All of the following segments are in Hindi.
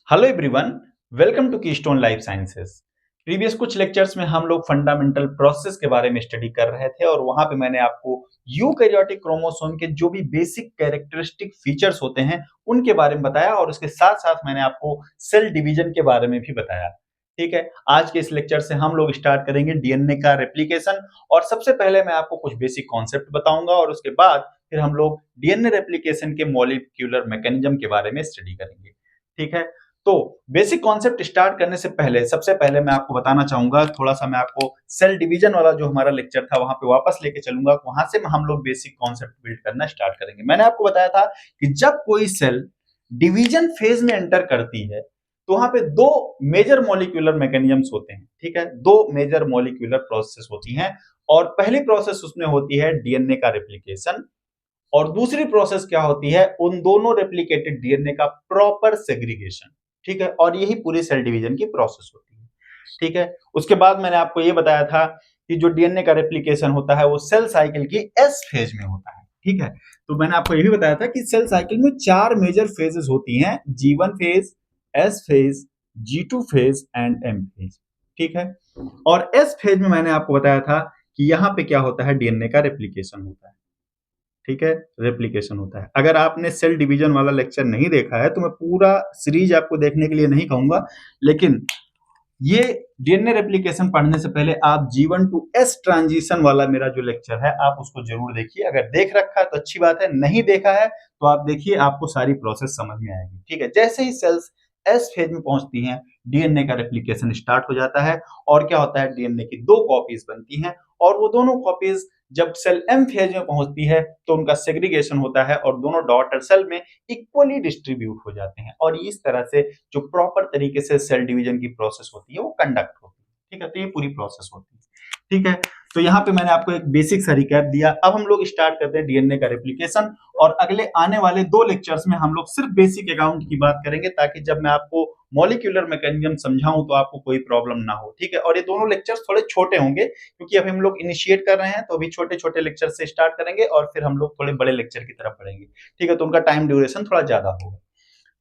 Hello everyone, welcome to Keystone Life Sciences. Previous कुछ लेक्चर्स में हम लोग फंडामेंटल प्रोसेस के बारे में स्टडी कर रहे थे और वहां पे मैंने आपको यूकैरियोटिक क्रोमोसोम के जो भी बेसिक कैरेक्टरिस्टिक फीचर्स होते हैं उनके बारे में बताया और उसके साथ साथ मैंने आपको सेल डिवीजन के बारे में भी बताया। ठीक है, आज के इस लेक्चर से हम लोग स्टार्ट करेंगे डीएनए का रेप्लिकेशन और सबसे पहले मैं आपको कुछ बेसिक कॉन्सेप्ट बताऊंगा और उसके बाद फिर हम लोग डीएनए रेप्लिकेशन के मॉलिक्यूलर मैकेनिज्म के बारे में स्टडी करेंगे। ठीक है, तो बेसिक कॉन्सेप्ट स्टार्ट करने से पहले सबसे पहले मैं आपको बताना चाहूंगा, थोड़ा सा मैं आपको सेल डिवीजन वाला जो हमारा लेक्चर था वहां पे वापस लेके चलूंगा। वहां से हम लोग बेसिक कॉन्सेप्ट बिल्ड करना स्टार्ट करेंगे। मैंने आपको बताया था कि जब कोई सेल डिवीजन फेज में एंटर करती है तो वहां पे दो मेजर मॉलिक्यूलर मैकेनिज्म्स होते हैं। ठीक है, दो मेजर मॉलिक्यूलर प्रोसेस होती हैं और पहली प्रोसेस उसमें होती है डीएनए का रेप्लिकेशन और दूसरी प्रोसेस क्या होती है, उन दोनों रेप्लिकेटेड डीएनए का प्रॉपर सेग्रीगेशन। ठीक है, और यही पूरी सेल डिवीजन की प्रोसेस होती है। ठीक है, उसके बाद मैंने आपको ये बताया था कि जो डीएनए का रेप्लिकेशन होता है वो सेल साइकिल की एस फेज में होता है। ठीक है, तो मैंने आपको ये भी बताया था कि सेल साइकिल में चार मेजर फेजेस होती हैं, जी1 फेज, एस फेज, जी2 फेज एंड एम फेज। ठीक है, और एस फेज में मैंने आपको बताया था कि यहां पे क्या होता है, डीएनए का रेप्लिकेशन होता है। ठीक है, रेप्लिकेशन होता है। अगर आपने सेल डिवीजन वाला लेक्चर नहीं देखा है तो मैं पूरा सीरीज आपको देखने के लिए नहीं कहूंगा, लेकिन ये डीएनए रेप्लिकेशन पढ़ने से पहले आप जी1 टू एस ट्रांजिशन वाला मेरा जो लेक्चर है आप उसको जरूर देखिए। अगर देख रखा है तो अच्छी बात है, नहीं देखा है तो आप देखिए, आपको सारी प्रोसेस समझ में आएगी। ठीक है, जैसे ही सेल्स एस फेज में पहुंचती हैं डीएनए का रेप्लिकेशन स्टार्ट हो जाता है और क्या होता है, डीएनए की दो कॉपीज बनती हैं और वो दोनों कॉपीज जब सेल एम फेज में पहुंचती है तो उनका सेग्रीगेशन होता है और दोनों डॉटर सेल में इक्वली डिस्ट्रीब्यूट हो जाते हैं और इस तरह से जो प्रॉपर तरीके से सेल डिवीजन की प्रोसेस होती है वो कंडक्ट होती है। ठीक है, तो ये पूरी प्रोसेस होती है। ठीक है, तो यहाँ पे मैंने आपको एक बेसिक सा रिकैप दिया। अब हम लोग स्टार्ट करते हैं डीएनए का रेप्लिकेशन और अगले आने वाले दो लेक्चर्स में हम लोग सिर्फ बेसिक अकाउंट की बात करेंगे ताकि जब मैं आपको मॉलिक्यूलर मैकेनिज्म समझाऊं तो आपको कोई प्रॉब्लम ना हो। ठीक है, और ये दोनों लेक्चर्स थोड़े छोटे होंगे क्योंकि अभी हम लोग इनिशिएट कर रहे हैं, तो अभी छोटे छोटे लेक्चर से स्टार्ट करेंगे और फिर हम लोग थोड़े बड़े लेक्चर की तरफ बढ़ेंगे। ठीक है, तो उनका टाइम ड्यूरेशन थोड़ा ज्यादा होगा।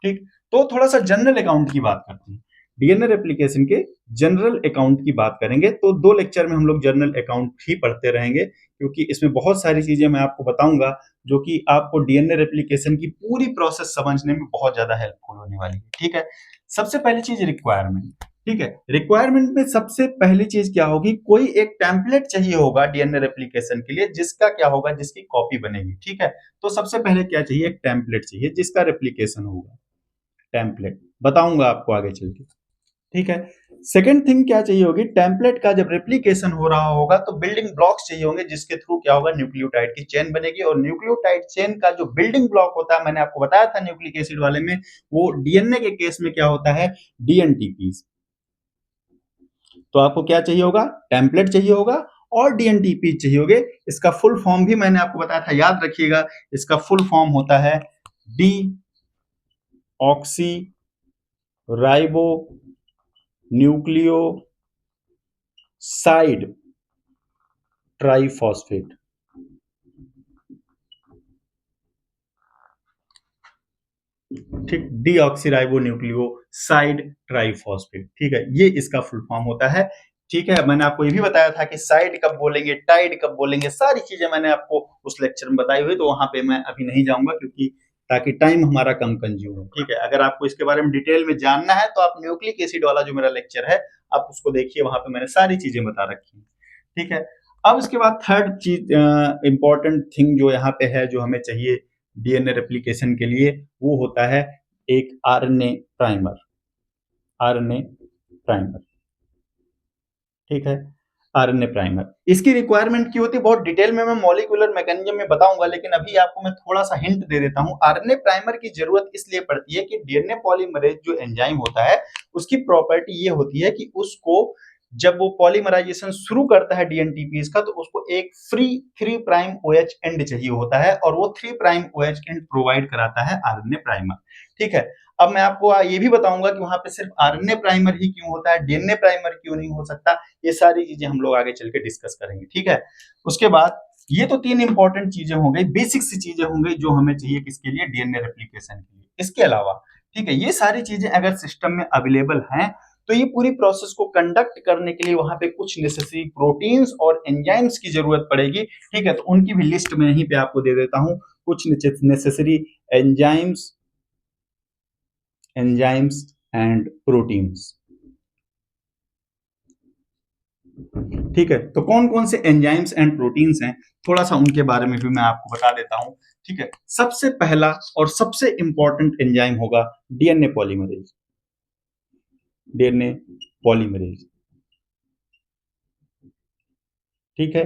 ठीक, तो थोड़ा सा जनरल अकाउंट की बात करते हैं। डीएनए रेप्लिकेशन के जनरल अकाउंट की बात करेंगे तो दो लेक्चर में हम लोग जनरल अकाउंट ही पढ़ते रहेंगे क्योंकि इसमें बहुत सारी चीजें मैं आपको बताऊंगा जो कि आपको डीएनए रेप्लिकेशन की पूरी प्रोसेस समझने में बहुत ज्यादा हेल्पफुल होने वाली है। ठीक है, सबसे पहली चीज रिक्वायरमेंट। ठीक है, रिक्वायरमेंट में सबसे पहली चीज क्या होगी, कोई एक टेम्पलेट चाहिए होगा डीएनए रेप्लिकेशन के लिए, जिसका क्या होगा, जिसकी कॉपी बनेगी। ठीक है, तो सबसे पहले क्या चाहिए, एक टेम्पलेट चाहिए जिसका रेप्लिकेशन होगा। टेम्पलेट बताऊंगा आपको आगे चल के। ठीक है, सेकंड थिंग क्या चाहिए होगी, टेम्पलेट का जब रेप्लिकेशन हो रहा होगा तो बिल्डिंग ब्लॉक्स चाहिए होंगे जिसके थ्रू क्या होगा, न्यूक्लियोटाइड की चेन बनेगी और न्यूक्लियोटाइड चेन का जो बिल्डिंग ब्लॉक होता है, मैंने आपको बताया था न्यूक्लिक एसिड वाले में, वो डीएनए के केस में क्या होता है, डीएनटीपीज। तो आपको क्या चाहिए होगा, टेम्पलेट चाहिए होगा और डीएनटीपीज चाहिए होंगे। इसका फुल फॉर्म भी मैंने आपको बताया था, याद रखिएगा। इसका फुल फॉर्म होता है D oxy ribo nucleoside triphosphate. ठीक, डीऑक्सीराइबो न्यूक्लियोसाइड ट्राइफॉस्फेट। ठीक है, ये इसका फुल फॉर्म होता है। ठीक है, मैंने आपको ये भी बताया था कि साइड कब बोलेंगे, टाइड कब बोलेंगे, सारी चीजें मैंने आपको उस लेक्चर में बताई हुई, तो वहां पे मैं अभी नहीं जाऊंगा क्योंकि ताकि टाइम हमारा कम कंज्यूम हो। ठीक है, अगर आपको इसके बारे में डिटेल में जानना है तो आप न्यूक्लिक एसिड वाला जो मेरा लेक्चर है आप उसको देखिए, वहां पे मैंने सारी चीजें बता रखी है। ठीक है, अब इसके बाद थर्ड चीज इंपॉर्टेंट थिंग जो यहाँ पे है, जो हमें चाहिए डीएनए रेप्लिकेशन के लिए, वो होता है एक आरएनए प्राइमर। आरएनए प्राइमर, ठीक है, आरएनए प्राइमर। इसकी रिक्वायरमेंट की होती है, बहुत डिटेल में मैं मॉलिक्यूलर मैकेनिज्म में बताऊंगा, लेकिन अभी आपको मैं थोड़ा सा हिंट दे देता हूं। आरएनए प्राइमर की जरूरत इसलिए पड़ती है कि डीएनए पॉलीमरेज जो एंजाइम होता है उसकी प्रॉपर्टी ये होती है कि उसको जब वो पॉलीमराइजेशन शुरू करता है डीएनटीपीज का, तो उसको एक फ्री 3 प्राइम ओएच एंड चाहिए होता है और वो 3 प्राइम ओएच एंड प्रोवाइड कराता है आरएनए प्राइमर। ठीक है, अब मैं आपको ये भी बताऊंगा कि वहां पे सिर्फ आरएनए प्राइमर ही क्यों होता है, डीएनए प्राइमर क्यों नहीं हो सकता, ये सारी चीजें हम लोग आगे चल के डिस्कस करेंगे। ठीक है, उसके बाद ये तो तीन इंपॉर्टेंट चीजें हो गई, बेसिक सी चीजें होंगी जो हमें चाहिए किसके लिए, डीएनए रेप्लिकेशन के लिए। इसके अलावा ठीक है, ये सारी चीजें अगर सिस्टम में अवेलेबल हैं तो ये पूरी प्रोसेस को कंडक्ट करने के लिए वहां पे कुछ नेसेसरी प्रोटीन्स और एंजाइम्स की जरूरत पड़ेगी। ठीक है, तो उनकी भी लिस्ट मैं यहीं पे आपको दे देता हूं। कुछ necessary enzymes enzymes and proteins. ठीक है, तो कौन कौन से एंजाइम्स एंड प्रोटीन्स हैं, थोड़ा सा उनके बारे में भी मैं आपको बता देता हूं। ठीक है, सबसे पहला और सबसे इंपॉर्टेंट एंजाइम होगा डीएनए पॉलीमरेज। DNA polymerase. ठीक है,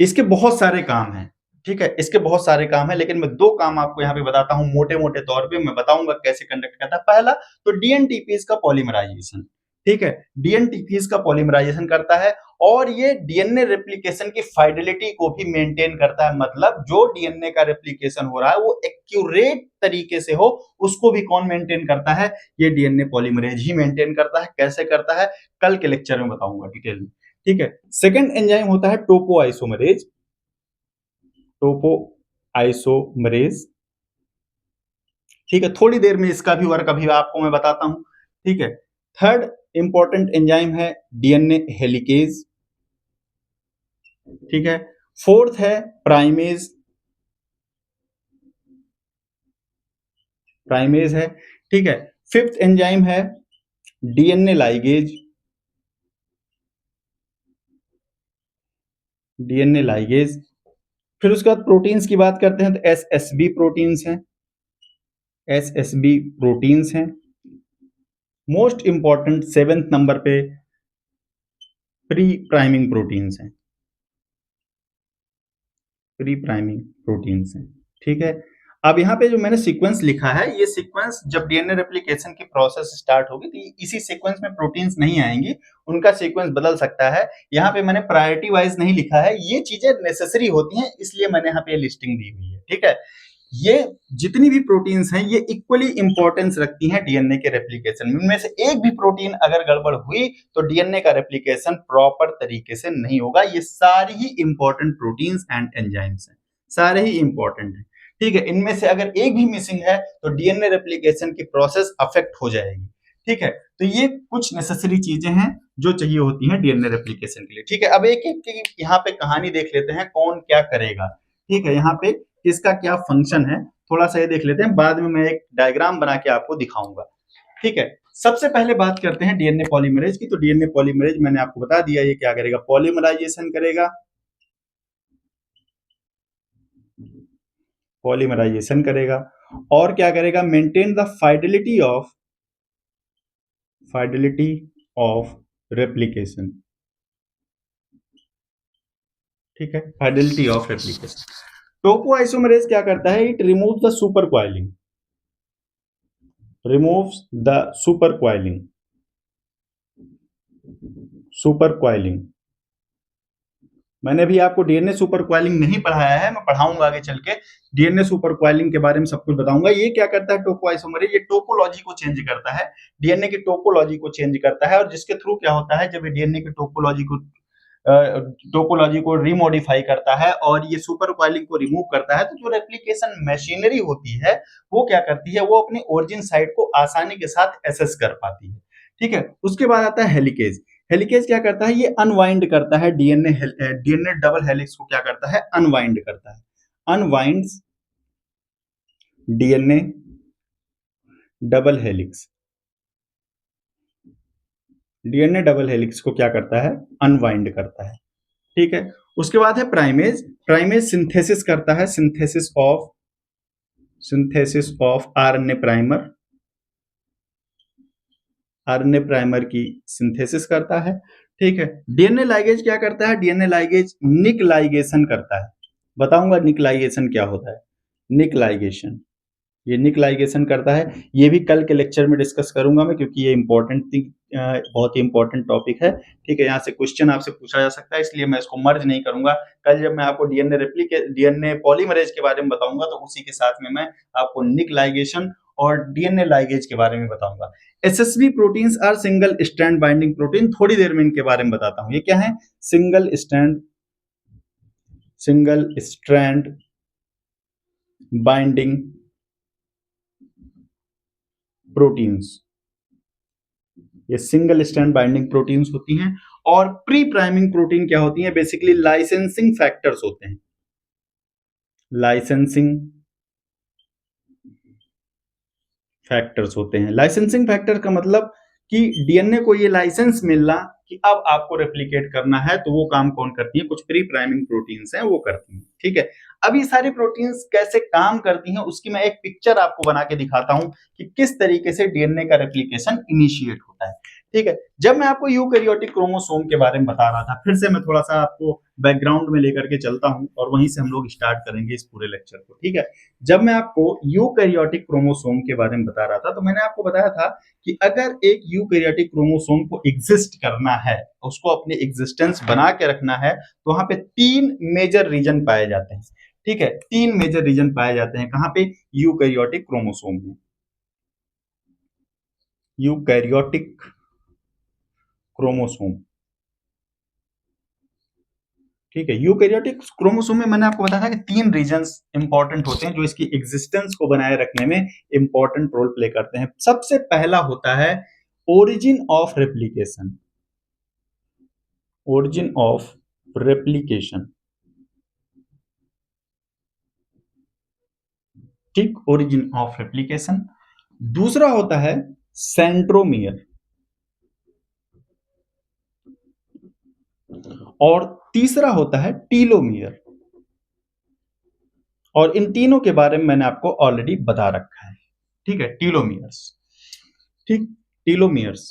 इसके बहुत सारे काम हैं। ठीक है, इसके बहुत सारे काम हैं, लेकिन मैं दो काम आपको यहाँ पे बताता हूँ मोटे मोटे तौर पे। मैं बताऊंगा कैसे कंडक्ट करता है। पहला तो डीएनटीपीज का पॉलीमराइजेशन। ठीक है, डीएनटीपीज का पॉलीमराइजेशन करता है और ये डीएनए रेप्लिकेशन की फाइडेलिटी को भी मेंटेन करता है। मतलब जो डीएनए का रेप्लिकेशन हो रहा है वो एक्यूरेट तरीके से हो, उसको भी कौन मेंटेन करता है? ये डीएनए पॉलीमरेज ही मेंटेन करता है। कैसे करता है, कल के लेक्चर में बताऊंगा डिटेल में। ठीक है, सेकंड एंजाइम होता है टोपो आइसोमरेज। टोपो आइसोमरेज। ठीक है, थोड़ी देर में इसका भी वर्क अभी आपको मैं बताता हूं। ठीक है, थर्ड इंपॉर्टेंट एंजाइम है डीएनए हेलिकेज। ठीक है, फोर्थ है प्राइमेज। प्राइमेज है। ठीक है, फिफ्थ एंजाइम है डीएनए लाइगेज। DNA ligase. फिर उसके बाद प्रोटीन्स की बात करते हैं तो एसएसबी प्रोटीन्स हैं। एसएसबी प्रोटीन्स हैं। मोस्ट इंपॉर्टेंट सेवेंथ नंबर पे प्री प्राइमिंग प्रोटीन्स हैं। प्री प्राइमिंग प्रोटीन्स हैं। ठीक है, अब यहाँ पे जो मैंने सीक्वेंस लिखा है, ये सीक्वेंस जब डीएनए रेप्लिकेशन की प्रोसेस स्टार्ट होगी तो इसी सीक्वेंस में प्रोटीन्स नहीं आएंगी, उनका सीक्वेंस बदल सकता है। यहाँ पे मैंने प्रायोरिटी वाइज नहीं लिखा है, ये चीजें नेसेसरी होती हैं इसलिए मैंने यहाँ पे लिस्टिंग दी हुई है। ठीक है, ये जितनी भी प्रोटीन्स हैं ये इक्वली इंपॉर्टेंस रखती हैं डीएनए के रेप्लिकेशन में। उनमें से एक भी प्रोटीन अगर गड़बड़ हुई तो डीएनए का रेप्लिकेशन प्रॉपर तरीके से नहीं होगा। ये सारी ही इंपॉर्टेंट प्रोटीन्स एंड एंजाइम्स हैं, सारे ही इंपॉर्टेंट हैं। ठीक है, इनमें से अगर एक भी मिसिंग है तो डीएनए रेप्लिकेशन की प्रोसेस अफेक्ट हो जाएगी। ठीक है, तो ये कुछ नेसेसरी चीजें हैं जो चाहिए होती हैं डीएनए रेप्लिकेशन के लिए। ठीक है, अब एक एक यहाँ पे कहानी देख लेते हैं कौन क्या करेगा। ठीक है, यहाँ पे इसका क्या फंक्शन है थोड़ा सा ये देख लेते हैं, बाद में मैं एक डायग्राम बना के आपको दिखाऊंगा। ठीक है, सबसे पहले बात करते हैं डीएनए पॉलीमरेज की। तो डीएनए पॉलीमरेज मैंने आपको बता दिया ये क्या करेगा, पॉलीमराइजेशन करेगा। पॉलीमराइजेशन करेगा और क्या करेगा, maintain the fidelity of replication. ठीक है, fidelity of replication. Toppo isomerase क्या करता है, it remove the super coiling. Removes the super coiling. Super coiling. मैंने भी आपको डीएनए सुपर क्वाइलिंग नहीं पढ़ाया है, मैं पढ़ाऊंगा आगे चल के। डीएनए सुपर क्वाइलिंग के बारे में सब कुछ बताऊंगा। ये क्या करता है टोपो आइसोमरेज, ये टोपोलॉजी को चेंज करता है, डीएनए की टोपोलॉजी को चेंज करता है। और जिसके थ्रू क्या होता है, जब ये डीएनए की टोपोलॉजी को रिमॉडिफाई करता है और ये सुपर क्वाइलिंग को रिमूव करता है, तो जो रेप्लिकेशन मशीनरी होती है वो क्या करती है, वो अपने ओरिजिन साइट को आसानी के साथ एसेस कर पाती है। ठीक है, उसके बाद आता है हेलिकेज। हेलिकेज क्या करता है, ये अनवाइंड करता है डीएनए डबल हेलिक्स को क्या करता है, अनवाइंड करता है। Unwinds DNA double helix. DNA double helix को क्या करता है, अनवाइंड करता है। ठीक है, उसके बाद है प्राइमेज। प्राइमेज सिंथेसिस करता है, synthesis of RNA primer. RNA primer की सिंथेसिस करता है। ठीक है, डीएनए लाइगेज क्या करता है, डीएनए लाइगेज निक लाइगेशन करता है। बताऊंगा निक लाइगेशन क्या होता है। निक लाइगेशन, ये निक लाइगेशन करता है। ये भी कल के लेक्चर में डिस्कस करूंगा मैं, क्योंकि ये इंपॉर्टेंट थिंग, बहुत ही इंपॉर्टेंट टॉपिक है। ठीक है, यहाँ से क्वेश्चन आपसे पूछा जा सकता है, इसलिए मैं इसको मर्ज नहीं करूंगा। कल जब मैं आपको डीएनए पॉलीमरेज के बारे में बताऊंगा तो उसी के साथ में मैं आपको निक लाइगेशन और डीएनए लाइगेज के बारे में बताऊंगा। SSB proteins are single strand binding protein. थोड़ी देर में इनके बारे में बताता हूं, ये क्या है, सिंगल स्ट्रैंड बाइंडिंग प्रोटीन्स, ये सिंगल स्ट्रैंड बाइंडिंग प्रोटीन्स होती हैं। और प्री प्राइमिंग प्रोटीन क्या होती है? बेसिकली लाइसेंसिंग फैक्टर्स होते हैं। लाइसेंसिंग फैक्टर्स होते हैं। लाइसेंसिंग फैक्टर का मतलब कि डीएनए को ये लाइसेंस मिलना कि अब आपको रेप्लिकेट करना है, तो वो काम कौन करती है? कुछ प्री प्राइमिंग प्रोटीन्स हैं वो करती हैं। ठीक है, अब ये सारी प्रोटीन्स कैसे काम करती हैं उसकी मैं एक पिक्चर आपको बना के दिखाता हूं कि किस तरीके से डीएनए का रेप्लिकेशन इनिशिएट होता है। ठीक है, जब मैं आपको यूकैरियोटिक क्रोमोसोम के बारे में बता रहा था, फिर से मैं थोड़ा सा आपको बैकग्राउंड में लेकर के चलता हूं और वहीं से हम लोग स्टार्ट करेंगे इस पूरे लेक्चर को। ठीक है, जब मैं आपको यूकैरियोटिक क्रोमोसोम के बारे में बता रहा था, तो मैंने आपको बताया था कि अगर एक यूकैरियोटिक क्रोमोसोम को एग्जिस्ट करना है, उसको अपनी एग्जिस्टेंस बना के रखना है, तो वहां पे 3 मेजर रीजन पाए जाते हैं। ठीक है, 3 मेजर रीजन पाए जाते हैं। कहां पे? यूकैरियोटिक क्रोमोसोम में। Eukaryotic chromosome. ठीक है, यूकैरियोटिक क्रोमोसोम में मैंने आपको बताया था कि 3 रीजन्स इंपॉर्टेंट होते हैं जो इसकी एग्जिस्टेंस को बनाए रखने में इंपॉर्टेंट रोल प्ले करते हैं। सबसे पहला होता है origin of replication. Origin of replication. ठीक, ओरिजिन ऑफ रेप्लिकेशन। दूसरा होता है सेंट्रोमियर। और तीसरा होता है टीलोमियर। और इन तीनों के बारे में मैंने आपको ऑलरेडी बता रखा है। ठीक है, टीलोमियर्स। ठीक, टीलोमियर्स।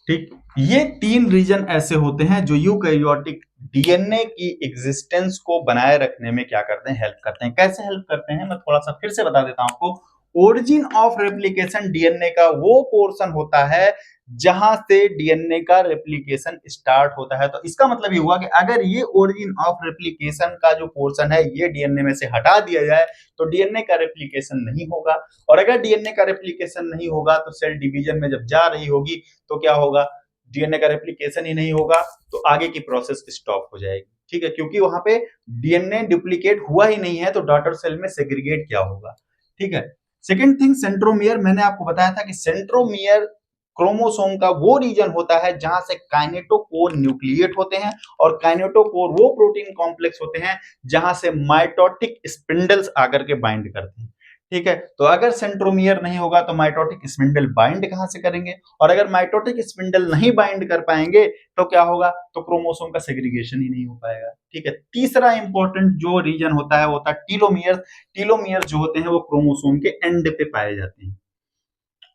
ठीक, ये 3 रीजन ऐसे होते हैं जो यूकैरियोटिक डीएनए की एग्जिस्टेंस को बनाए रखने में क्या करते हैं? हेल्प करते हैं। कैसे हेल्प करते हैं? मैं थोड़ा सा फिर से बता देता हूं आपको। ओरिजिन ऑफ रेप्लिकेशन डीएनए का वो पोर्शन होता है जहां से डीएनए का रेप्लिकेशन स्टार्ट होता है। तो इसका मतलब ये हुआ कि अगर ये ओरिजिन ऑफ रेप्लिकेशन का जो पोर्शन है ये डीएनए में से हटा दिया जाए तो डीएनए का रेप्लिकेशन नहीं होगा। और अगर डीएनए का रेप्लिकेशन नहीं होगा तो सेल डिवीजन में जब जा रही होगी तो क्या होगा? डीएनए का रेप्लिकेशन ही नहीं होगा तो आगे की प्रोसेस स्टॉप हो जाएगी। ठीक है, क्योंकि वहां पे डीएनए डुप्लीकेट हुआ ही नहीं है तो डॉटर सेल में सेग्रीगेट क्या होगा? ठीक है, सेकेंड थिंग सेंट्रोमियर। मैंने आपको बताया था कि सेंट्रोमियर क्रोमोसोम का वो रीजन होता है जहां से काइनेटोकोर न्यूक्लिएट होते हैं। और काइनेटोकोर वो प्रोटीन कॉम्प्लेक्स होते हैं जहां से माइटोटिक स्पिंडल्स आकर के बाइंड करते हैं। ठीक है, तो अगर सेंट्रोमियर नहीं होगा तो माइटोटिक स्पिंडल बाइंड कहां से करेंगे? और अगर माइटोटिक स्पिंडल नहीं बाइंड कर पाएंगे तो क्या होगा? तो क्रोमोसोम का सेग्रीगेशन ही नहीं हो पाएगा। ठीक है, तीसरा इंपॉर्टेंट जो रीजन होता है वो होता है टीलोमियर। टीलोमियर जो होते हैं वो क्रोमोसोम के एंड पे पाए जाते हैं।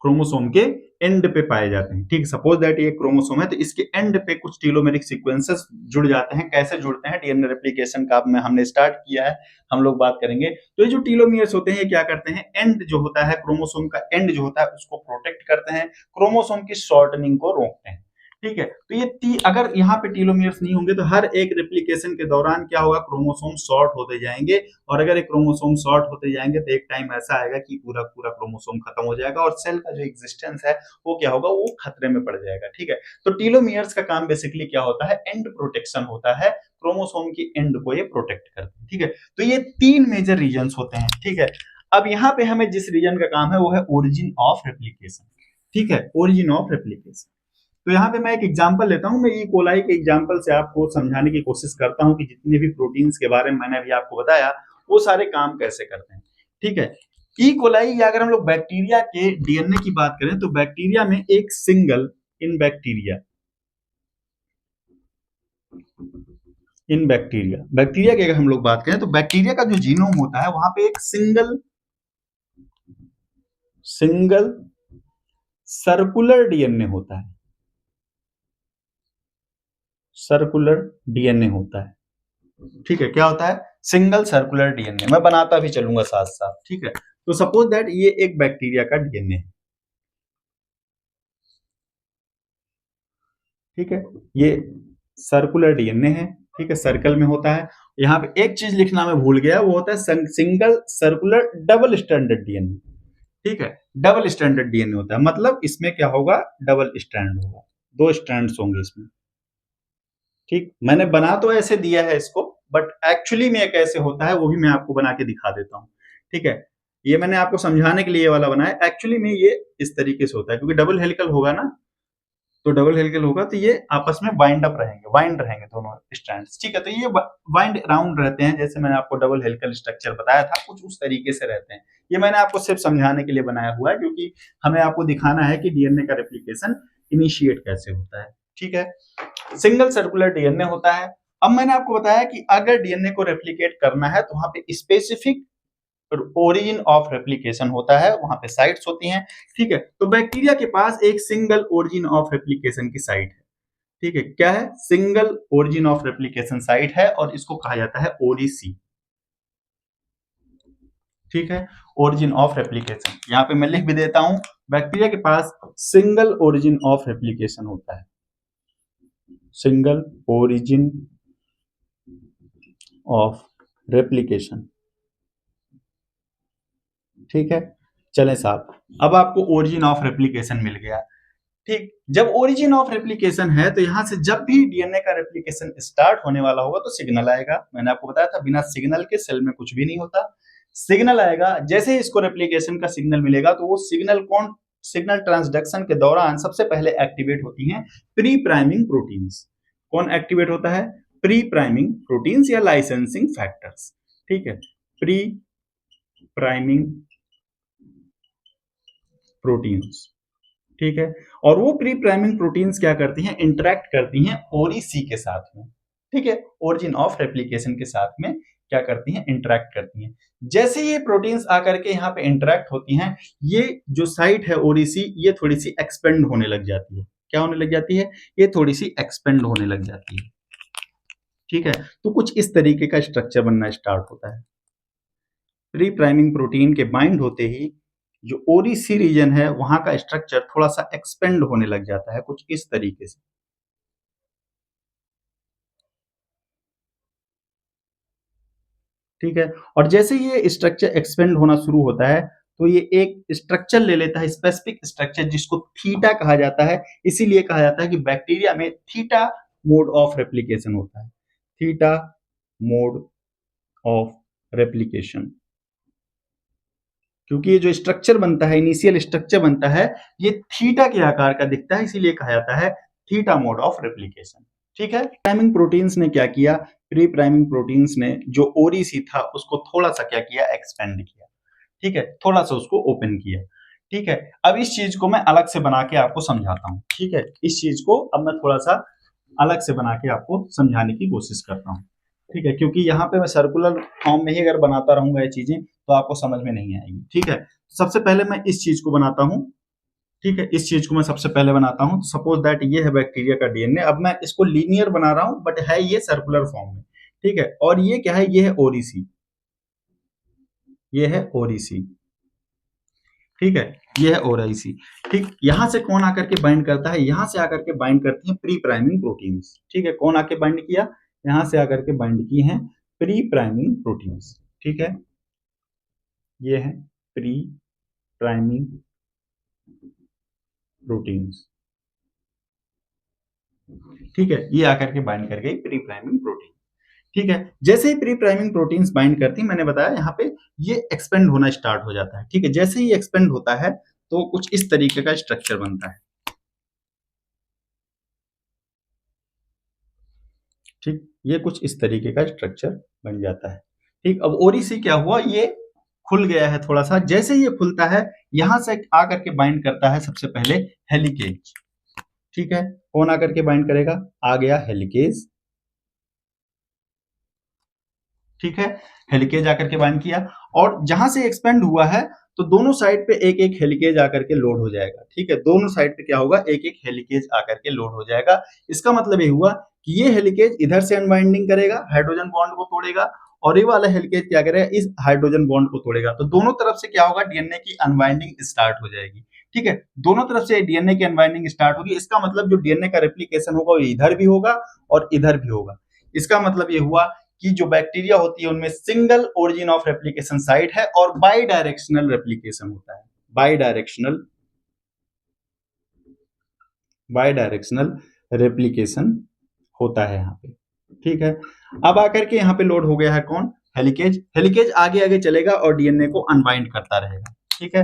क्रोमोसोम के एंड पे पाए जाते हैं। ठीक, सपोज दैट ये क्रोमोसोम है तो इसके एंड पे कुछ टीलोमेरिक सीक्वेंसेस जुड़ जाते हैं। कैसे जुड़ते हैं? डीएनए रेप्लिकेशन का में हमने स्टार्ट किया है, हम लोग बात करेंगे। तो ये जो टीलोमियर्स होते हैं ये क्या करते हैं? एंड जो होता है क्रोमोसोम का एंड जो होता है उसको प्रोटेक्ट करते हैं, क्रोमोसोम की शॉर्टनिंग को रोकते हैं। ठीक है, तो ये अगर यहाँ पे टीलोमियर्स नहीं होंगे तो हर एक रेप्लिकेशन के दौरान क्या होगा? क्रोमोसोम शॉर्ट होते जाएंगे। और अगर एक क्रोमोसोम शॉर्ट होते जाएंगे तो एक टाइम ऐसा आएगा कि पूरा पूरा क्रोमोसोम खत्म हो जाएगा और सेल का जो एग्जिस्टेंस है वो क्या होगा? वो खतरे में पड़ जाएगा। ठीक है, तो टीलोमियर्स का काम बेसिकली क्या होता है? एंड प्रोटेक्शन होता है। क्रोमोसोम की एंड को ये प्रोटेक्ट करते हैं। ठीक है, तो ये 3 मेजर रीजन होते हैं। ठीक है, अब यहाँ पे हमें जिस रीजन का काम है वो है ओरिजिन ऑफ रेप्लिकेशन। ठीक है, ओरिजिन ऑफ रेप्लिकेशन। तो यहाँ पे मैं एक एग्जांपल लेता हूं। मैं ई कोलाई के एग्जांपल से आपको समझाने की कोशिश करता हूं कि जितने भी प्रोटीन्स के बारे में मैंने अभी आपको बताया वो सारे काम कैसे करते हैं। ठीक है, ई कोलाई या अगर हम लोग बैक्टीरिया के डीएनए की बात करें तो बैक्टीरिया में एक सिंगल इन बैक्टीरिया की अगर हम लोग बात करें तो बैक्टीरिया का जो जीनोम होता है वहां पे एक सिंगल सर्कुलर डीएनए होता है। सर्कुलर डीएनए होता है। ठीक है, क्या होता है? Single circular DNA. मैं बनाता भी चलूंगा साथ साथ। ठीक है, तो सपोज दैट ये एक बैक्टीरिया का डीएनए है। ठीक है, ये सर्कुलर डीएनए है। ठीक है, सर्कल में होता है। यहाँ पे एक चीज लिखना मैं भूल गया, वो होता है single circular double standard DNA. ठीक है, डबल स्टैंडर्ड डीएनए होता है, मतलब इसमें क्या होगा? डबल स्ट्रैंड होगा, 2 स्ट्रैंड्स होंगे इसमें। ठीक, मैंने बना तो ऐसे दिया है इसको, बट एक्चुअली में कैसे होता है वो भी मैं आपको बना के दिखा देता हूं। ठीक है, ये मैंने आपको समझाने के लिए ये वाला बनाया, एक्चुअली में ये इस तरीके से होता है, क्योंकि डबल हेलिकल होगा ना, तो डबल हेलिकल होगा तो ये आपस में वाइंड रहेंगे दोनों स्ट्रैंड्स, ठीक है। तो ये वाइंड अराउंड रहते हैं, जैसे मैंने आपको डबल हेलिकल स्ट्रक्चर बताया था, कुछ उस तरीके से रहते हैं। ये मैंने आपको सिर्फ समझाने के लिए बनाया हुआ है, क्योंकि हमें आपको दिखाना है कि डीएनए का रेप्लिकेशन इनिशिएट कैसे होता है, ठीक है। सिंगल सर्कुलर डीएनए होता है। अब मैंने आपको बताया कि अगर डीएनए को रेप्लिकेट करना है तो वहां पे स्पेसिफिक ओरिजिन ऑफ रेप्लिकेशन होता है, वहां पे साइट्स होती हैं, ठीक है। तो बैक्टीरिया के पास एक सिंगल ओरिजिन ऑफ रेप्लिकेशन की साइट है, ठीक है। क्या है? Single origin of replication site है, और इसको कहा जाता है ओडीसी, ठीक है। ओरिजिन ऑफ रेप्लिकेशन यहां पे मैं लिख भी देता हूं, बैक्टीरिया के पास सिंगल ओरिजिन ऑफ रेप्लिकेशन होता है, सिंगल ओरिजिन ऑफ रेप्लिकेशन, ठीक है। चलें साहब, अब आपको ओरिजिन ऑफ रेप्लिकेशन मिल गया, ठीक। जब ओरिजिन ऑफ रेप्लिकेशन है तो यहां से जब भी डीएनए का रेप्लिकेशन स्टार्ट होने वाला होगा तो सिग्नल आएगा। मैंने आपको बताया था बिना सिग्नल के सेल में कुछ भी नहीं होता। सिग्नल आएगा, जैसे ही इसको रेप्लिकेशन का सिग्नल मिलेगा तो वो सिग्नल ट्रांसडक्शन के दौरान सबसे पहले एक्टिवेट होती हैं प्री प्राइमिंग प्रोटीन्स। कौन एक्टिवेट होता है? प्री प्राइमिंग प्रोटीन्स या लाइसेंसिंग फैक्टर्स, ठीक है। प्री प्राइमिंग प्रोटीन्स, ठीक है। और वो प्री प्राइमिंग प्रोटीन्स क्या करती हैं? इंटरेक्ट करती हैं ओरीसी के साथ में, ठीक है। ओरिजिन ऑफ रेप्लिकेशन के साथ में क्या करती हैं? इंटरेक्ट करती हैं। जैसे ये प्रोटीन्स आकर के यहाँ पे इंटरेक्ट होती हैं, ये जो साइट है ओरीसी, ये थोड़ी सी एक्सपेंड होने लग जाती है। क्या होने लग जाती है? ये थोड़ी सी एक्सपेंड होने लग जाती है, ठीक है। तो कुछ इस तरीके का स्ट्रक्चर बनना स्टार्ट होता है। प्री प्राइमिंग प्रोटीन के बाइंड होते ही जो ओरीसी रीजन है वहां का स्ट्रक्चर थोड़ा सा एक्सपेंड होने लग जाता है, कुछ इस तरीके से, ठीक है। और जैसे ये स्ट्रक्चर एक्सपेंड होना शुरू होता है तो ये एक स्ट्रक्चर ले लेता है, स्पेसिफिक स्ट्रक्चर, जिसको थीटा कहा जाता है। इसीलिए कहा जाता है कि बैक्टीरिया में थीटा मोड ऑफ रेप्लिकेशन होता है, थीटा मोड ऑफ रेप्लिकेशन। क्योंकि ये जो स्ट्रक्चर बनता है, इनिशियल स्ट्रक्चर बनता है, ये थीटा के आकार का दिखता है, इसीलिए कहा जाता है थीटा मोड ऑफ रेप्लिकेशन, ठीक है। प्राइमिंग प्रोटीन्स ने क्या किया? प्री प्राइमिंग प्रोटीन्स ने जो ओरीसी था उसको थोड़ा सा क्या किया? एक्सपेंड किया, ठीक है। थोड़ा सा उसको ओपन किया, ठीक है। अब इस चीज को मैं अलग से बना के आपको समझाता हूँ, ठीक है। इस चीज को अब मैं थोड़ा सा अलग से बना के आपको समझाने की कोशिश करता हूँ, ठीक है। क्योंकि यहाँ पे मैं सर्कुलर फॉर्म में ही अगर बनाता रहूंगा ये चीजें तो आपको समझ में नहीं आएगी, ठीक है। सबसे पहले मैं इस चीज को बनाता हूँ, ठीक है। इस चीज को मैं सबसे पहले बनाता हूँ। सपोज दैट ये है बैक्टीरिया का डीएनए। अब मैं इसको लीनियर बना रहा हूँ बट है ये सर्कुलर फॉर्म में, ठीक है। और ये क्या है? ये है ओरीसी, ये है ओरीसी, ठीक है। ये है ओराइसी, ठीक। यहां से कौन आकर के बाइंड करता है? यहां से आकर के बाइंड करती है प्री प्राइमिंग प्रोटीन्स, ठीक है। कौन आके बाइंड किया? यहां से आकर के बाइंड की हैं प्री प्राइमिंग प्रोटीन्स, ठीक है। ये है प्री प्राइमिंग प्रोटीन्स, ठीक है। ये आकर के बाइंड कर गई प्री प्राइमिंग प्रोटीन, ठीक है। जैसे ही प्री प्राइमिंग प्रोटीन्स बाइंड करती, मैंने बताया यहाँ पे ये एक्सपेंड होना स्टार्ट हो जाता है, ठीक है। जैसे ही एक्सपेंड होता है तो कुछ इस तरीके का स्ट्रक्चर बनता है, ठीक। ये कुछ इस तरीके का स्ट्रक्चर बन जाता है, ठीक। अब ओरीसी क्या हुआ? ये खुल गया है थोड़ा सा। जैसे ये खुलता है, यहां से आकर के बाइंड करता है सबसे पहले हेलिकेज, ठीक है। कौन आकर के बाइंड करेगा? आ गया हेलिकेज, ठीक है। हेलिकेज आकर के बाइंड किया, और जहां से एक्सपेंड हुआ है तो दोनों साइड पे एक एक हेलिकेज आकर के लोड हो जाएगा, ठीक है। दोनों साइड पे क्या होगा? एक एक हेलिकेज आकर के लोड हो जाएगा। इसका मतलब ये हुआ कि ये हेलिकेज इधर से अनबाइंडिंग करेगा, हाइड्रोजन बॉन्ड को तोड़ेगा, और ये वाला हेलिकेज क्या करेगा? इस हाइड्रोजन बॉन्ड को तोड़ेगा। तो दोनों तरफ से क्या होगा? डीएनए की अनबाइंडिंग स्टार्ट हो जाएगी, ठीक है। दोनों तरफ से डीएनए की अनबाइंडिंग स्टार्ट होगी। इसका मतलब जो डीएनए का रेप्लिकेशन होगा वो इधर भी होगा और इधर भी होगा। इसका मतलब ये हुआ कि जो बैक्टीरिया होती है उनमें single origin of replication site है और बाई डायरेक्शनल रेप्लिकेशन होता है। By directional by directional replication होता है यहाँ पे, ठीक है। अब आकर के यहाँ पे लोड हो गया है कौन? हेलिकेज, हेलिकेज आगे आगे चलेगा और डीएनए को अनबाइंड करता रहेगा। ठीक है,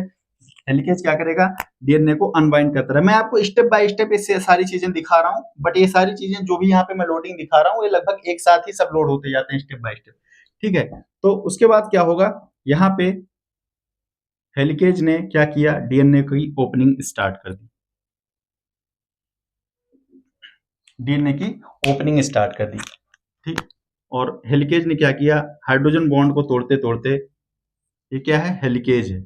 हेलिकेज क्या करेगा, डीएनए को अनबाइंड करता रहेगा। मैं आपको स्टेप बाय स्टेप इससे सारी चीजें दिखा रहा हूं, बट ये सारी चीजें जो भी यहाँ पे मैं लोडिंग दिखा रहा हूँ ये लगभग एक साथ ही सब लोड होते जाते हैं स्टेप बाय स्टेप। ठीक है, तो उसके बाद क्या होगा, यहाँ पे हेलिकेज ने क्या किया, डीएनए की ओपनिंग स्टार्ट कर दी, डीएनए की ओपनिंग स्टार्ट कर दी। ठीक, और हेलिकेज ने क्या किया, हाइड्रोजन बॉन्ड को तोड़ते तोड़ते, ये क्या है, हेलिकेज है,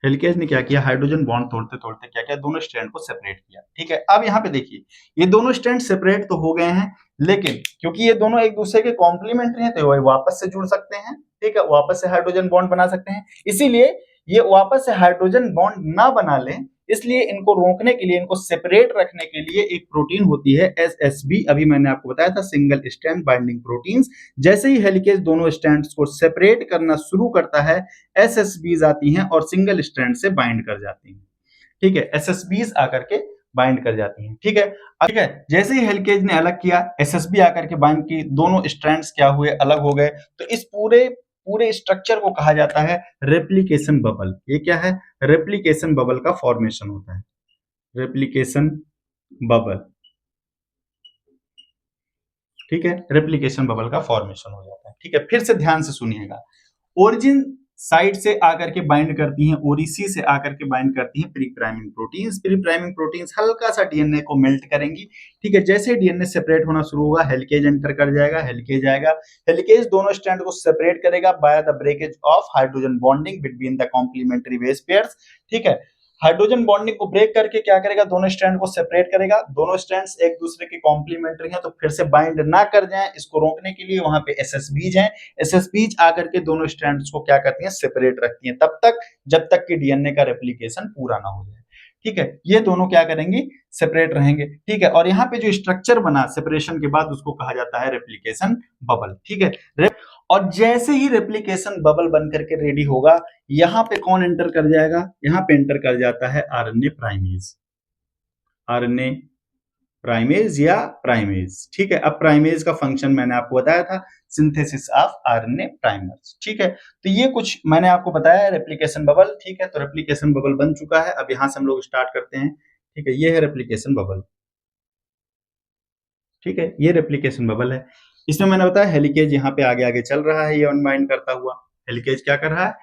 हेलिकेज ने क्या किया, हाइड्रोजन बॉन्ड तोड़ते तोड़ते क्या किया, दोनों स्ट्रैंड को सेपरेट किया। ठीक है, अब यहाँ पे देखिए ये दोनों स्ट्रैंड सेपरेट तो हो गए हैं, लेकिन क्योंकि ये दोनों एक दूसरे के कॉम्प्लीमेंट्री हैं तो वो वापस से जुड़ सकते हैं। ठीक है, वापस से हाइड्रोजन बॉन्ड बना सकते हैं, इसीलिए ये वापस से हाइड्रोजन बॉन्ड ना बना लें, इसलिए इनको रोकने के लिए, इनको सेपरेट रखने के लिए एक प्रोटीन होती है एसएसबी, अभी मैंने आपको बताया था, सिंगल स्ट्रैंड बाइंडिंग प्रोटीन्स। जैसे ही हेलिकेज दोनों स्ट्रैंड्स को सेपरेट करना शुरू करता है, एसएसबीज आती हैं और सिंगल स्ट्रैंड से बाइंड कर जाती हैं। ठीक है, एसएसबीज आकर के बाइंड कर जाती हैं। ठीक है, ठीक है, जैसे ही हेलिकेज ने अलग किया, एसएसबी आकर के बाइंड की, दोनों स्ट्रैंड्स क्या हुए, अलग हो गए, तो इस पूरे पूरे स्ट्रक्चर को कहा जाता है रेप्लिकेशन बबल। ये क्या है, रेप्लिकेशन बबल का फॉर्मेशन होता है, रेप्लिकेशन बबल। ठीक है, रेप्लिकेशन बबल का फॉर्मेशन हो जाता है। ठीक है, फिर से ध्यान से सुनिएगा, ओरिजिन साइड से आकर के बाइंड करती हैं, ओरिसी से आकर के बाइंड करती हैं pre priming proteins. Pre priming proteins हल्का सा डीएनए को मेल्ट करेंगी। ठीक है, जैसे डीएनए सेपरेट होना शुरू होगा, हेलिकेज एंटर कर जाएगा, हेलिकेज आएगा, हेलिकेज दोनों स्ट्रैंड को सेपरेट करेगा by the breakage of hydrogen bonding between the complementary base pairs. ठीक है, हाइड्रोजन बॉन्डिंग को ब्रेक करके क्या करेगा, दोनों स्ट्रैंड को सेपरेट करेगा। दोनों स्ट्रैंड्स एक दूसरे के कॉम्प्लीमेंट्री हैं तो फिर से बाइंड ना कर जाएं, इसको रोकने के लिए वहां पे एसएसबीज हैं, एसएसबीज आकर के दोनों स्ट्रैंड्स को क्या करती हैं, सेपरेट रखती हैं, तब तक जब तक कि डीएनए का रेप्लिकेशन पूरा ना हो जाए। ठीक है, ये दोनों क्या करेंगी, सेपरेट रहेंगे। ठीक है, और यहाँ पे जो स्ट्रक्चर बना सेपरेशन के बाद उसको कहा जाता है रेप्लिकेशन बबल। ठीक है, और जैसे ही रेप्लिकेशन बबल बन करके रेडी होगा, यहां पे कौन एंटर कर जाएगा, यहां पे एंटर कर जाता है आरएनए प्राइमेज, आरएनए प्राइमेज या प्राइमेज। ठीक है, अब प्राइमेज का फंक्शन मैंने आपको बताया था, सिंथेसिस ऑफ आरएनए प्राइमर्स। ठीक है, तो ये कुछ मैंने आपको बताया रेप्लिकेशन बबल। ठीक है, तो रेप्लिकेशन बबल बन चुका है, अब यहां से हम लोग स्टार्ट करते हैं। ठीक है, ये है रेप्लिकेशन बबल। ठीक है, ये रेप्लिकेशन बबल है, इसमें मैंने बताया हेलिकेज यहाँ पे आगे आगे चल रहा है, ये अनबाइंड करता हुआ। हेलिकेज क्या कर रहा है,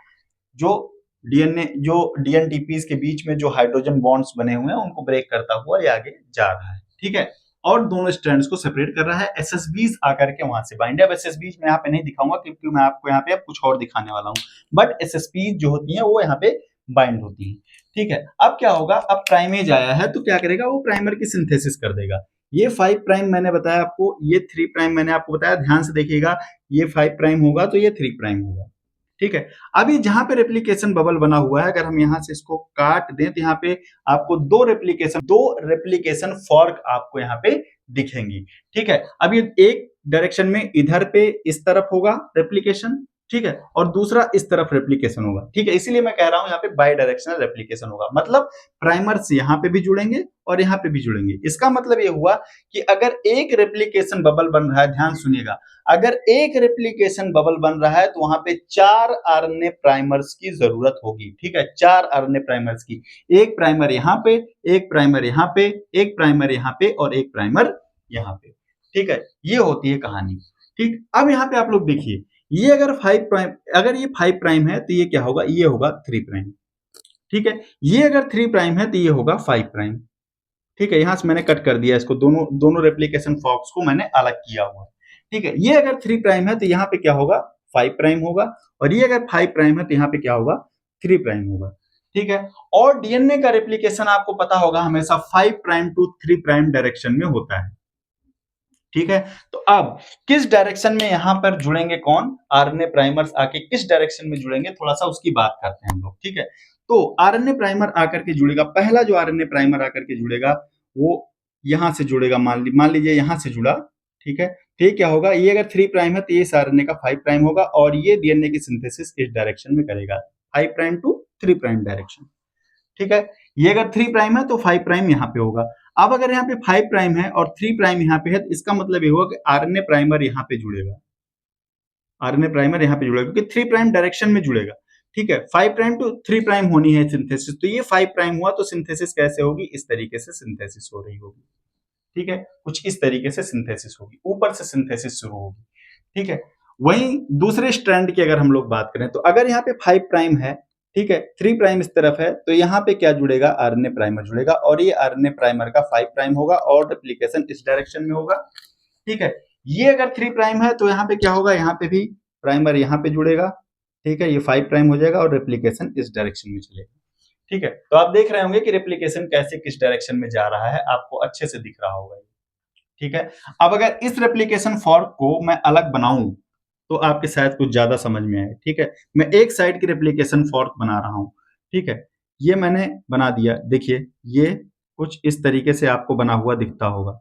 जो डीएनए, जो डीएनटीपीज के बीच में जो हाइड्रोजन बॉन्ड्स बने हुए हैं उनको ब्रेक करता हुआ ये आगे जा रहा है। ठीक है, और दोनों स्ट्रैंड्स को सेपरेट कर रहा है, एसएसबीज आकर के वहां से बाइंड है। अब एसएसबीज मैं यहाँ पे नहीं दिखाऊंगा क्योंकि मैं आपको यहाँ पे अब कुछ और दिखाने वाला हूँ, बट एसएसबीज जो होती हैं वो यहाँ पे बाइंड होती हैं। ठीक है, अब क्या होगा, अब प्राइमेज आया है तो क्या करेगा, वो प्राइमर की सिंथेसिस कर देगा। ये 5 प्राइम मैंने बताया आपको, ये 3 प्राइम मैंने आपको बताया, ध्यान से देखिएगा, ये 5 प्राइम होगा तो ये 3 प्राइम होगा। ठीक है, अभी जहां पे रेप्लिकेशन बबल बना हुआ है, अगर हम यहां से इसको काट दें तो यहाँ पे आपको दो रेप्लिकेशन फॉर्क आपको यहाँ पे दिखेंगी। ठीक है, अब ये एक डायरेक्शन में इधर पे इस तरफ होगा रेप्लिकेशन, ठीक है, और दूसरा इस तरफ रेप्लिकेशन होगा। ठीक है, इसीलिए मैं कह रहा हूं यहाँ पे बाई डायरेक्शनल रेप्लिकेशन होगा, मतलब प्राइमर्स यहाँ पे भी जुड़ेंगे और यहाँ पे भी जुड़ेंगे। इसका मतलब ये हुआ कि अगर एक रेप्लिकेशन बबल बन रहा है, ध्यान सुनिएगा, अगर एक रेप्लिकेशन बबल बन रहा है तो वहां पे 4 आरएनए प्राइमर्स की जरूरत होगी। ठीक है, 4 आरएनए प्राइमर्स की, एक प्राइमर यहाँ पे, एक प्राइमर यहाँ पे, एक प्राइमर यहाँ पे और एक प्राइमर यहाँ पे। ठीक है, ये होती है कहानी। ठीक, अब यहाँ पे आप लोग देखिए, ये अगर 5 प्राइम, अगर ये 5 प्राइम है तो ये क्या होगा, ये होगा 3 प्राइम। ठीक है, ये अगर 3 प्राइम है तो ये होगा 5 प्राइम। ठीक है, यहां से मैंने कट कर दिया इसको, दोनों दोनों रेप्लिकेशन फॉक्स को मैंने अलग किया हुआ है। ठीक है, ये अगर 3 प्राइम है तो यहाँ पे क्या होगा, 5 प्राइम होगा, और ये अगर 5 प्राइम है तो यहाँ पे क्या होगा, 3 प्राइम होगा। ठीक है, और डीएनए का रेप्लिकेशन आपको पता होगा हमेशा 5 प्राइम टू 3 प्राइम डायरेक्शन में होता है। ठीक है, तो अब किस डायरेक्शन में यहां पर जुड़ेंगे, कौन, आरएनए प्राइमर्स आके किस डायरेक्शन में जुड़ेंगे, थोड़ा सा उसकी बात करते हैं हम लोग। ठीक है, तो आरएनए प्राइमर आकर के जुड़ेगा, पहला जो आरएनए प्राइमर आकर के जुड़ेगा वो यहां से जुड़ेगा, मान लीजिए यहां से जुड़ा। ठीक है, ठीक, क्या होगा, ये अगर 3 प्राइम है तो ये आरएनए का 5 प्राइम होगा और ये डीएनए की सिंथेसिस इस डायरेक्शन में करेगा, 5 प्राइम टू 3 प्राइम डायरेक्शन। ठीक है, ये अगर 3 प्राइम है तो 5 प्राइम यहाँ पे होगा। अब अगर यहाँ पे 5 प्राइम है और 3 प्राइम यहाँ पे है तो इसका मतलब ये होगा कि आरएनए प्राइमर यहाँ पे जुड़ेगा। आरएनए प्राइमर यहाँ पे जुड़ेगा क्योंकि 3 प्राइम डायरेक्शन में जुड़ेगा, ठीक है। 5 प्राइम टू 3 प्राइम होनी है सिंथेसिस, तो ये 5 प्राइम हुआ तो सिंथेसिस कैसे होगी, इस तरीके से सिंथेसिस हो रही होगी, ठीक है। कुछ इस तरीके से सिंथेसिस होगी, ऊपर से सिंथेसिस शुरू होगी, ठीक है। वहीं दूसरे स्ट्रैंड की अगर हम लोग बात करें तो अगर यहाँ पे 5 प्राइम है, ठीक है, 3 प्राइम इस तरफ है, तो यहाँ पे क्या जुड़ेगा, आरएनए प्राइमर जुड़ेगा और ये आरएनए प्राइमर का 5 प्राइम होगा और रेप्लिकेशन इस डायरेक्शन में होगा, ठीक है। ये अगर 3 प्राइम है तो यहाँ पे क्या होगा, यहाँ पे भी प्राइमर यहाँ पे जुड़ेगा, ठीक है, ये 5 प्राइम हो जाएगा और रेप्लिकेशन इस डायरेक्शन में चलेगा, ठीक है। तो आप देख रहे होंगे कि रेप्लिकेशन कैसे किस डायरेक्शन में जा रहा है, आपको अच्छे से दिख रहा होगा, ठीक है। अब अगर इस रेप्लिकेशन फॉर्क को मैं अलग बनाऊं तो आपके शायद कुछ ज्यादा समझ में आए, ठीक है। मैं एक साइड की रेप्लिकेशन फॉर्क बना रहा हूं, ठीक है, ये मैंने बना दिया, देखिए ये कुछ इस तरीके से आपको बना हुआ दिखता होगा,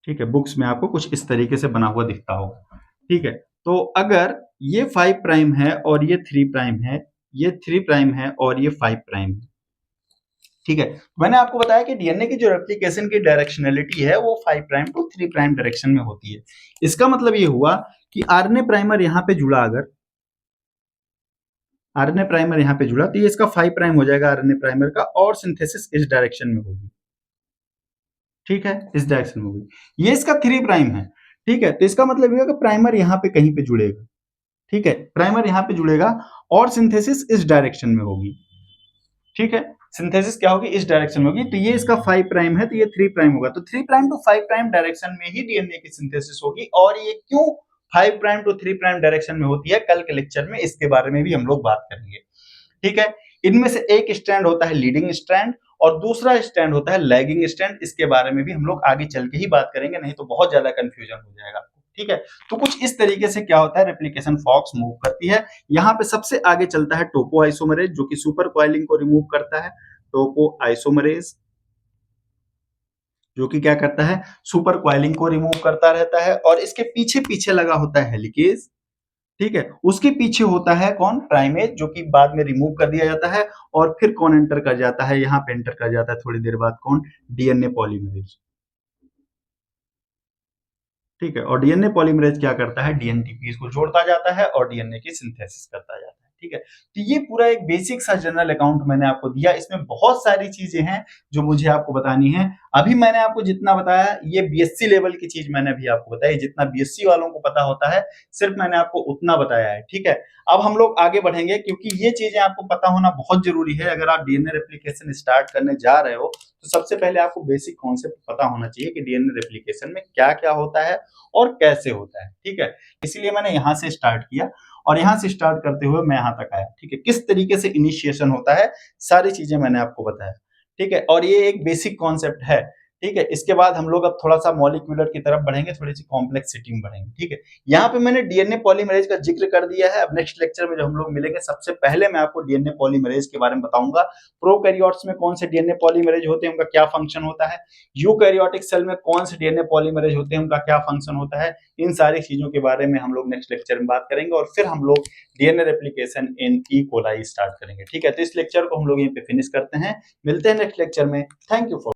ठीक है, बुक्स में आपको कुछ इस तरीके से बना हुआ दिखता होगा, ठीक है। तो अगर ये 5 प्राइम है और ये 3 प्राइम है, ये 3 प्राइम है और ये 5 प्राइम है, ठीक है। मैंने आपको बताया कि डीएनए की जो रेप्लिकेशन की डायरेक्शनलिटी है वो 5 प्राइम टू 3 प्राइम डायरेक्शन में होती है। इसका मतलब ये हुआ कि आरएनए प्राइमर यहां पे जुड़ा, अगर आरएनए प्राइमर यहां पे जुड़ा तो ये इसका 5 प्राइम हो जाएगा आरएनए प्राइमर का और सिंथेसिस इस डायरेक्शन में होगी, ठीक है, इस डायरेक्शन में होगी। ये इसका 3 प्राइम है, ठीक है, तो इसका मतलब ये है कि प्राइमर यहां पे कहीं पे जुड़ेगा, ठीक है, प्राइमर यहां पे जुड़ेगा और सिंथेसिस इस डायरेक्शन में होगी, ठीक है। सिंथेसिस क्या होगी, इस डायरेक्शन में होगी, तो ये इसका 5 प्राइम है तो ये 3 प्राइम होगा, तो 3 प्राइम टू 5 प्राइम डायरेक्शन में ही डीएनए की सिंथेसिस होगी। और ये क्यों 5 प्राइम टू 3 प्राइम डायरेक्शन में होती है, कल के लेक्चर में इसके बारे में भी हम लोग बात करेंगे, ठीक है। इनमें से एक स्ट्रैंड होता है लीडिंग स्ट्रैंड और दूसरा स्ट्रैंड होता है लैगिंग स्ट्रैंड, इसके बारे में भी हम लोग आगे चल के ही बात करेंगे, नहीं तो बहुत ज्यादा कंफ्यूजन हो जाएगा आपको, ठीक है। तो कुछ इस तरीके से क्या होता है, रेप्लिकेशन फॉक्स मूव करती है। यहाँ पे सबसे आगे चलता है टोपो आइसोमरेज जो कि सुपर कॉइलिंग को रिमूव करता है, टोपो आइसोमरेज जो कि क्या करता है, सुपर कॉइलिंग को रिमूव करता रहता है। और इसके पीछे पीछे लगा होता है हेलिकेज, ठीक है, उसके पीछे होता है कौन, प्राइमेज, जो कि बाद में रिमूव कर दिया जाता है। और फिर कौन एंटर कर जाता है, यहाँ पे एंटर कर जाता है थोड़ी देर बाद कौन, डीएनए पॉलीमरेज, ठीक है। और डीएनए पॉलीमरेज क्या करता है, डीएनटीपी को जोड़ता जाता है और डीएनए की सिंथेसिस करता जाता है, ठीक है। तो ये पूरा एक बेसिक सा जनरल अकाउंट मैंने आपको दिया, इसमें बहुत सारी चीजें हैं जो मुझे आपको बतानी है। अभी मैंने आपको जितना बताया ये बीएससी लेवल की चीज मैंने अभी आपको बताई, जितना बीएससी वालों को पता होता है सिर्फ मैंने आपको उतना बताया है, ठीक है। अब हम लोग आगे बढ़ेंगे क्योंकि ये चीजें आपको पता होना बहुत जरूरी है। अगर आप डीएनए रेप्लिकेशन स्टार्ट करने जा रहे हो तो सबसे पहले आपको बेसिक कॉन्सेप्ट पता होना चाहिए कि डीएनए रेप्लिकेशन में क्या क्या होता है और कैसे होता है, ठीक है। इसीलिए मैंने यहाँ से स्टार्ट किया और यहाँ से स्टार्ट करते हुए मैं यहाँ तक आया, ठीक है। किस तरीके से इनिशिएशन होता है सारी चीजें मैंने आपको बताया, ठीक है। और ये एक बेसिक कॉन्सेप्ट है, ठीक है। इसके बाद हम लोग अब थोड़ा सा मॉलिक्यूलर की तरफ बढ़ेंगे, थोड़ी सी कॉम्प्लेक्सिटी में बढ़ेंगे, ठीक है। यहाँ पे मैंने डीएनए पॉलीमरेज का जिक्र कर दिया है। अब नेक्स्ट लेक्चर में जब हम लोग मिलेंगे सबसे पहले मैं आपको डीएनए पॉलीमरेज के बारे में बताऊंगा। प्रोकैरियोट्स में कौन से डीएनए पॉलीमरेज होते हैं, उनका क्या फंक्शन होता है, यूकैरियोटिक सेल में कौन से डीएनए पॉलीमरेज होते हैं, उनका क्या फंक्शन होता है, इन सारी चीजों के बारे में हम लोग नेक्स्ट लेक्चर में बात करेंगे। और फिर हम लोग डीएनए रेप्लिकेशन इन ई कोलाई स्टार्ट करेंगे, ठीक है। तो इस लेक्चर को हम लोग यहीं पे फिनिश करते हैं, मिलते हैं नेक्स्ट लेक्चर में। Thank you for